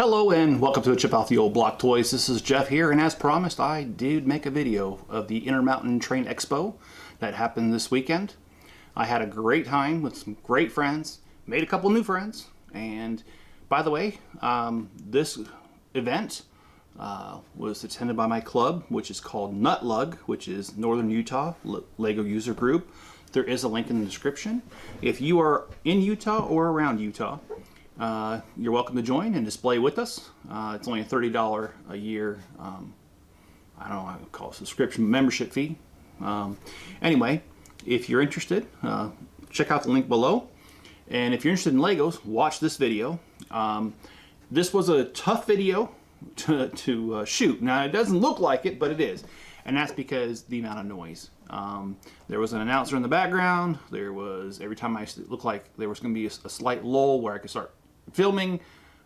Hello and welcome to a Chip Out the Old Block Toys. This is Jeff here, and as promised, I did make a video of the Intermountain Train Expo that happened this weekend. I had a great time with some great friends, made a couple new friends, and by the way, this event was attended by my club, which is called NUTLUG, which is Northern Utah Lego User Group. There is a link in the description. If you are in Utah or around Utah, you're welcome to join and display with us. It's only a $30 a year, I don't know what I would call it, subscription membership fee. Anyway, if you're interested, check out the link below. And if you're interested in Legos, watch this video. This was a tough video to shoot. Now, it doesn't look like it, but it is. And that's because the amount of noise. There was an announcer in the background. There was, every time it looked like there was going to be a slight lull where I could start filming,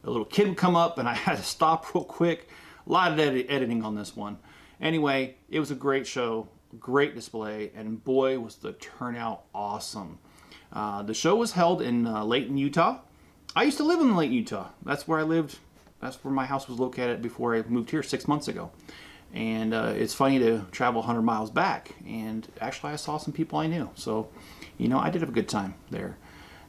a little kid would come up and I had to stop real quick. A lot of editing on this one. Anyway, it was a great show, great display, and boy was the turnout awesome. The show was held in Layton, Utah. I used to live in Layton, Utah. That's where I lived. That's where my house was located before I moved here 6 months ago. And it's funny to travel 100 miles back, and actually I saw some people I knew. So, you know, I did have a good time there.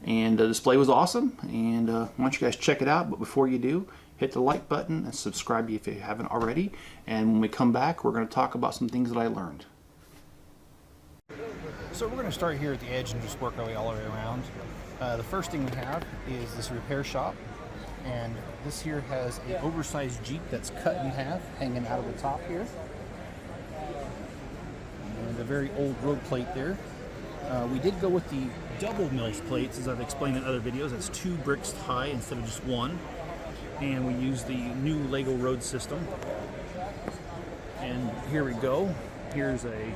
And the display was awesome, and I want you guys to check it out. But before you do, hit the like button and subscribe if you haven't already. And when we come back, we're going to talk about some things that I learned. So we're going to start here at the edge and just work our way all the way around. The first thing we have is this repair shop. And this here has an oversized Jeep that's cut in half, hanging out of the top here. And a very old road plate there. We did go with the double mills plates, as I've explained in other videos. That's 2 bricks high instead of just 1. And we use the new Lego road system. And here we go. Here's a...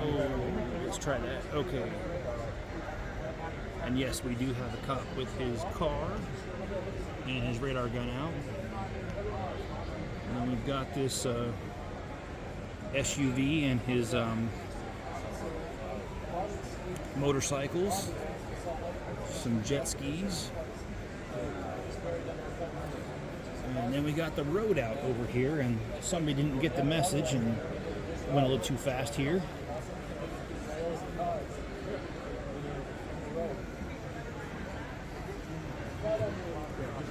Oh, let's try that. Okay. And yes, we do have a cop with his car and his radar gun out. And we've got this SUV and his motorcycles, some jet skis. And then we got the road out over here, and somebody didn't get the message and went a little too fast here.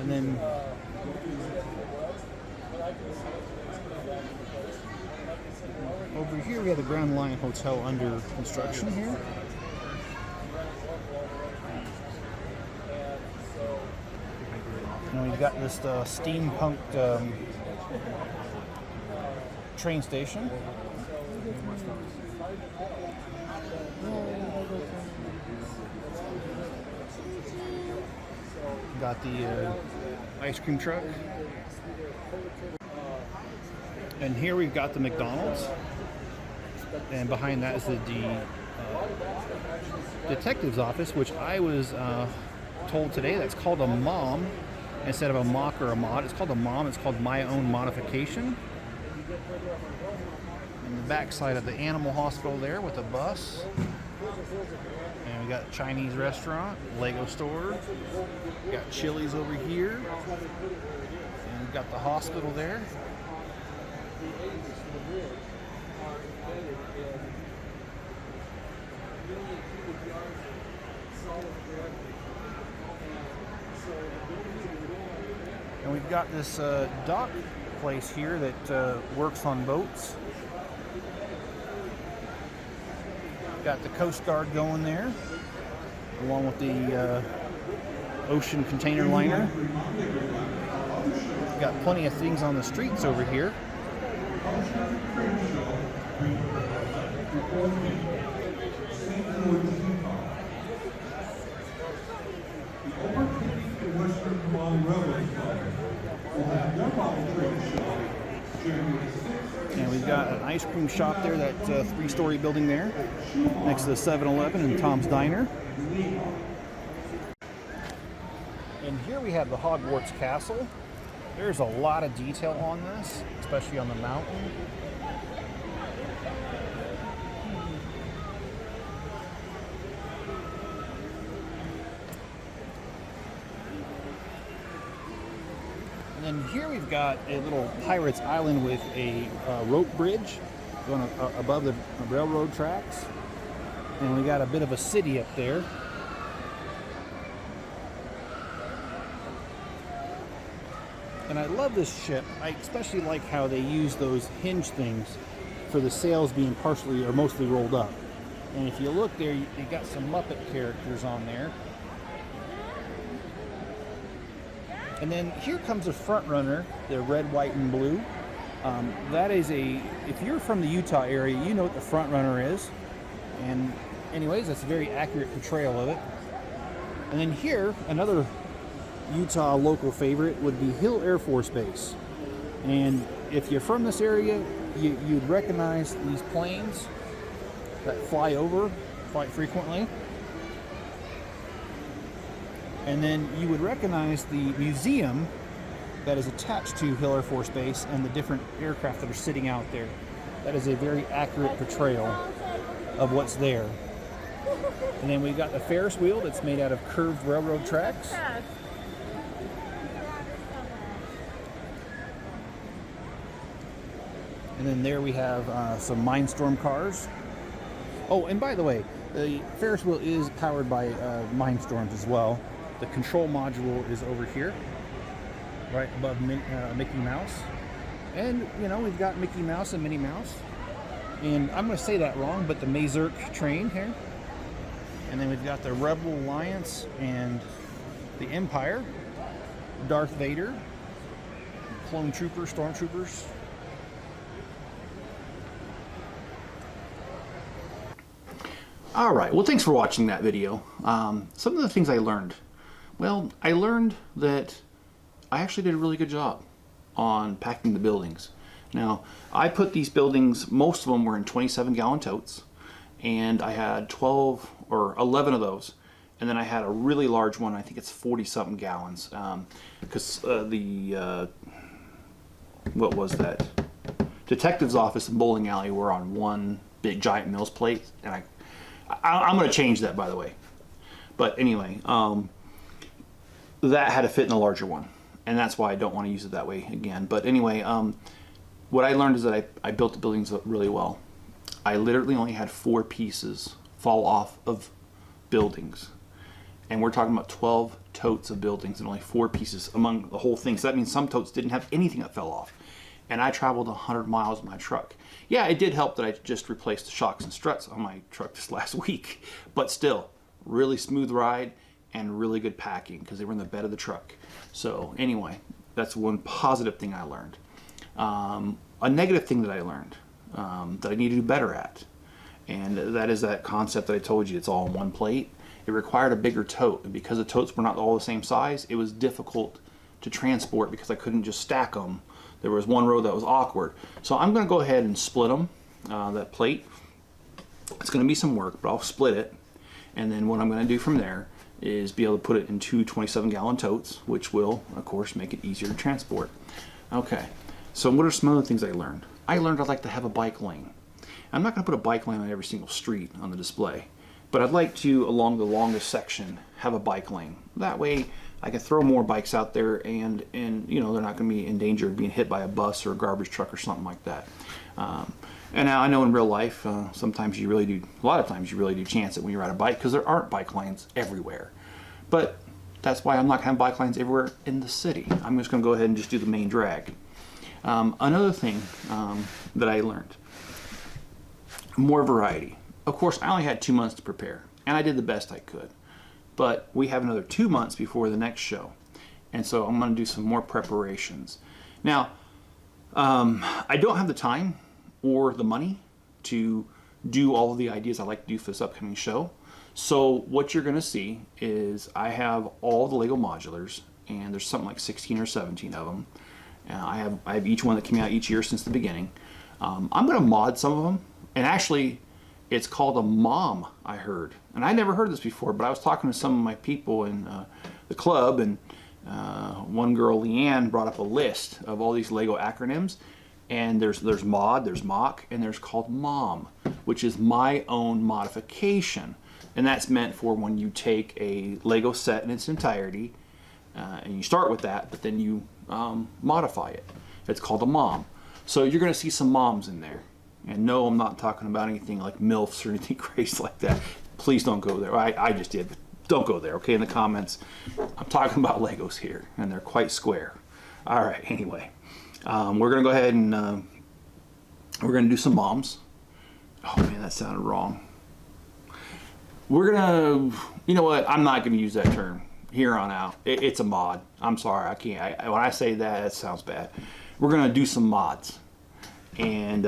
And then over here we have the Grand Line Hotel under construction here. And we've got this steampunk train station. Got the ice cream truck. And here we've got the McDonald's. And behind that is the detective's office, which I was told today that's called a mom instead of a mock or a mod. It's called a mom. It's called My Own Modification. And the back side of the animal hospital there with a bus. And we got a Chinese restaurant, Lego store. We got Chili's over here. And we've got the hospital there. And we've got this dock place here that works on boats. Got the Coast Guard going there, along with the ocean container liner. Got plenty of things on the streets over here. And we've got an ice cream shop there, that 3-story building there, next to the 7-Eleven and Tom's Diner. And here we have the Hogwarts Castle. There's a lot of detail on this, especially on the mountain. And then here we've got a little pirate's island with a rope bridge going above the railroad tracks. And we got a bit of a city up there. And I love this ship. I especially like how they use those hinge things for the sails being partially or mostly rolled up. And if you look there, you got some Muppet characters on there. And then here comes a front runner, the red, white, and blue. That is if you're from the Utah area, you know what the front runner is. And anyways, that's a very accurate portrayal of it. And then here, another Utah local favorite would be Hill Air Force Base. And if you're from this area, you'd recognize these planes that fly over quite frequently. And then you would recognize the museum that is attached to Hill Air Force Base and the different aircraft that are sitting out there. That is a very accurate portrayal of what's there. And then we've got the Ferris wheel that's made out of curved railroad tracks. And then there we have some Mindstorm cars. Oh, and by the way, the Ferris wheel is powered by Mindstorms as well. The control module is over here, right above Mickey Mouse. And, you know, we've got Mickey Mouse and Minnie Mouse. And I'm going to say that wrong, but the Mazurk train here. And then we've got the Rebel Alliance and the Empire, Darth Vader, clone troopers, stormtroopers. All right, well, thanks for watching that video. Some of the things I learned. Well, I learned that I actually did a really good job on packing the buildings. Now, I put these buildings, most of them were in 27-gallon totes, and I had 12 or 11 of those. And then I had a really large one, I think it's 40-something gallons, because what was that? Detective's office and bowling alley were on one big giant Mills plate, and I'm going to change that, by the way. But anyway, that had to fit in a larger one, and that's why I don't want to use it that way again. But anyway, what I learned is that I built the buildings really well. I literally only had 4 pieces fall off of buildings, and we're talking about 12 totes of buildings and only 4 pieces among the whole thing. So that means some totes didn't have anything that fell off. And I traveled 100 miles in my truck. Yeah, it did help that I just replaced the shocks and struts on my truck this last week, but still, really smooth ride and really good packing because they were in the bed of the truck. So anyway, that's one positive thing I learned. A negative thing that I learned that I need to do better at, and that is that concept that I told you, it's all on one plate. It required a bigger tote, and because the totes were not all the same size, it was difficult to transport because I couldn't just stack them. There was one row that was awkward. So I'm going to go ahead and split them, that plate. It's going to be some work, but I'll split it. And then what I'm going to do from there is be able to put it in 2 27-gallon totes, which will, of course, make it easier to transport. Okay, so what are some other things I learned? I learned I'd like to have a bike lane. I'm not going to put a bike lane on every single street on the display, but I'd like to, along the longest section, have a bike lane. That way, I can throw more bikes out there, and you know, they're not going to be in danger of being hit by a bus or a garbage truck or something like that. And now I know in real life, sometimes you really do, a lot of times you really do chance it when you ride a bike because there aren't bike lanes everywhere. But that's why I'm not going to have bike lanes everywhere in the city. I'm just going to go ahead and just do the main drag. Another thing that I learned, more variety. Of course, I only had 2 months to prepare, and I did the best I could. But we have another 2 months before the next show, and so I'm going to do some more preparations. Now, I don't have the time or the money to do all of the ideas I like to do for this upcoming show. So what you're going to see is I have all the Lego modulars, and there's something like 16 or 17 of them. I have each one that came out each year since the beginning. I'm going to mod some of them, and actually, it's called a mom, I heard. And I never heard this before, but I was talking to some of my people in the club, and one girl, Leanne, brought up a list of all these Lego acronyms. And there's mod, there's mock, and there's called mom, which is my own modification. And that's meant for when you take a Lego set in its entirety, and you start with that, but then you modify it. It's called a mom. So you're going to see some moms in there. And no, I'm not talking about anything like MILFs or anything crazy like that. Please don't go there. I just did, but don't go there, okay, in the comments. I'm talking about Legos here, and they're quite square. All right, anyway. We're going to go ahead and we're going to do some moms. Oh, man, that sounded wrong. We're going to, you know what, I'm not going to use that term here on out. It's a mod. I'm sorry, I can't. When I say that, it sounds bad. We're going to do some mods. And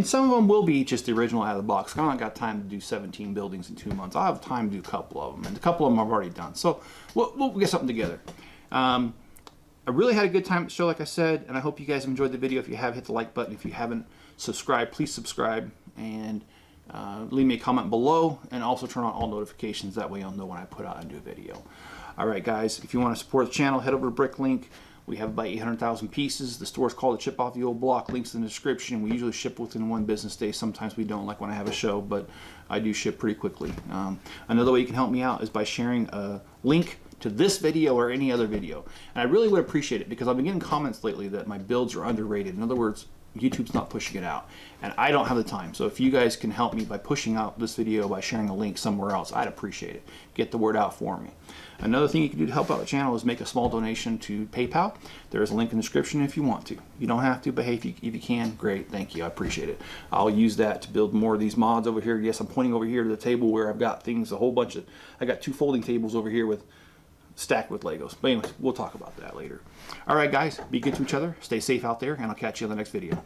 some of them will be just the original out of the box. I don't got time to do 17 buildings in 2 months. I'll have time to do a couple of them, and a couple of them I've already done. So we'll get something together. I really had a good time at the show, like I said, and I hope you guys enjoyed the video. If you have, hit the like button. If you haven't subscribed, please subscribe, and leave me a comment below, and also turn on all notifications. That way you'll know when I put out a new video. All right, guys, if you want to support the channel, head over to Bricklink. We have about 800,000 pieces. The store's called the Chip Off the Old Block. Links in the description. We usually ship within 1 business day. Sometimes we don't, like when I have a show, but I do ship pretty quickly. Another way you can help me out is by sharing a link to this video or any other video. And I really would appreciate it, because I've been getting comments lately that my builds are underrated. In other words, YouTube's not pushing it out, and I don't have the time. So if you guys can help me by pushing out this video by sharing a link somewhere else, I'd appreciate it. Get the word out for me. Another thing you can do to help out the channel is make a small donation to PayPal. There is a link in the description if you want to. You don't have to, but hey, if you can, great, thank you, I appreciate it. I'll use that to build more of these mods over here. Yes, I'm pointing over here to the table where I've got things, a whole bunch of, I got 2 folding tables over here with stacked with Legos. But anyways, we'll talk about that later. All right, guys, be good to each other. Stay safe out there, and I'll catch you in the next video.